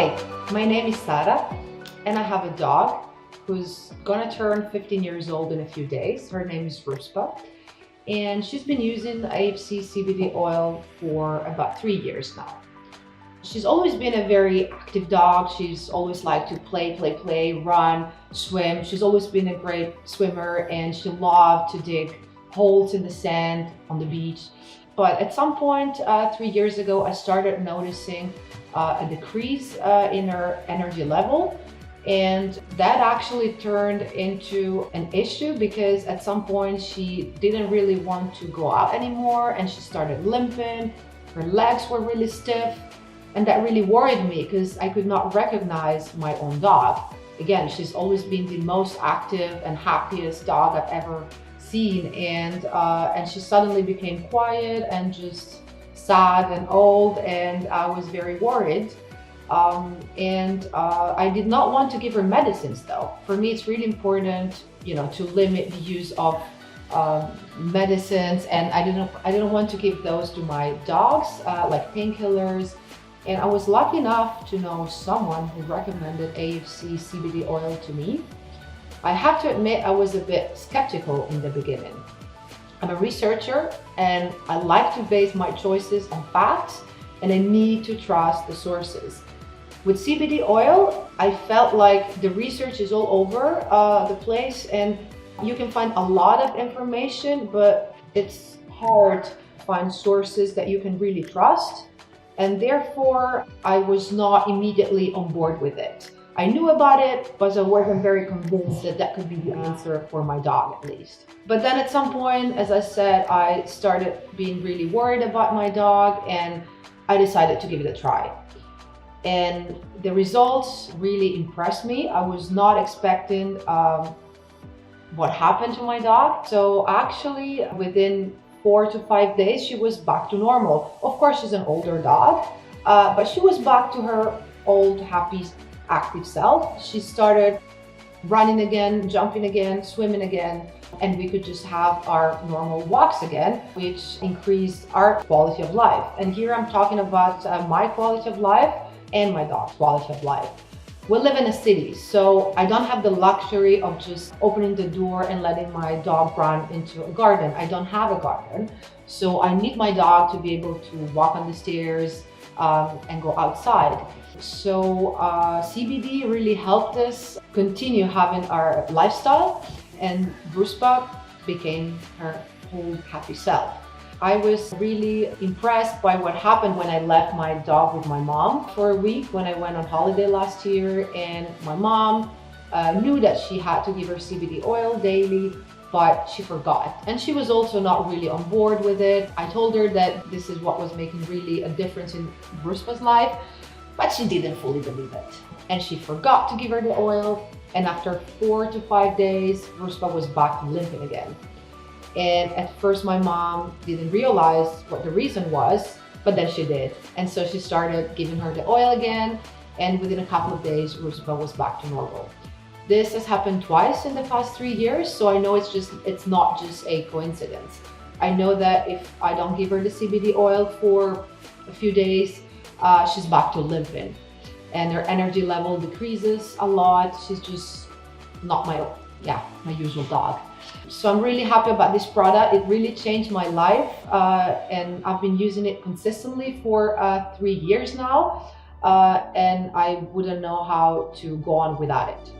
Hi, my name is Sara and I have a dog who's gonna turn 15 years old in a few days. Her name is Ruspa and she's been using A.F.C CBD oil for about 3 years now. She's always been a very active dog. She's always liked to play, run, swim. She's always been a great swimmer and she loved to dig holes in the sand on the beach. But at some point 3 years ago, I started noticing a decrease in her energy level. And that actually turned into an issue because at some point she didn't really want to go out anymore and she started limping. Her legs were really stiff. And that really worried me because I could not recognize my own dog. Again, she's always been the most active and happiest dog I've ever seen. And she suddenly became quiet and just sad and old, and I was very worried. I did not want to give her medicines though. For me, it's really important, to limit the use of medicines, and I didn't want to give those to my dogs, like painkillers. And I was lucky enough to know someone who recommended A.F.C CBD oil to me. I have to admit I was a bit skeptical in the beginning. I'm a researcher and I like to base my choices on facts, and I need to trust the sources. With CBD oil, I felt like the research is all over the place and you can find a lot of information, but it's hard to find sources that you can really trust. And therefore, I was not immediately on board with it. I knew about it, but I wasn't very convinced that that could be the answer for my dog, at least. But then at some point, as I said, I started being really worried about my dog and I decided to give it a try. And the results really impressed me. I was not expecting what happened to my dog. So actually, within 4 to 5 days, she was back to normal. Of course, she's an older dog, but she was back to her old, happy, active self. She started running again, jumping again, swimming again, and we could just have our normal walks again, which increased our quality of life. And here I'm talking about my quality of life and my dog's quality of life. We live in a city, so I don't have the luxury of just opening the door and letting my dog run into a garden. I don't have a garden, so I need my dog to be able to walk on the stairs and go outside. So CBD really helped us continue having our lifestyle, and Ruspa became her whole happy self. I was really impressed by what happened when I left my dog with my mom for a week when I went on holiday last year, and my mom knew that she had to give her CBD oil daily, but she forgot. And she was also not really on board with it. I told her that this is what was making really a difference in Ruspa's life, but she didn't fully believe it. And she forgot to give her the oil, and after 4 to 5 days, Ruspa was back limping again. And at first my mom didn't realize what the reason was, but then she did. And so she started giving her the oil again, and within a couple of days, Ruspa was back to normal. This has happened twice in the past 3 years, so I know it's not just a coincidence. I know that if I don't give her the CBD oil for a few days, she's back to limping. And her energy level decreases a lot. She's just not my usual dog. So I'm really happy about this product. It really changed my life, and I've been using it consistently for 3 years now, and I wouldn't know how to go on without it.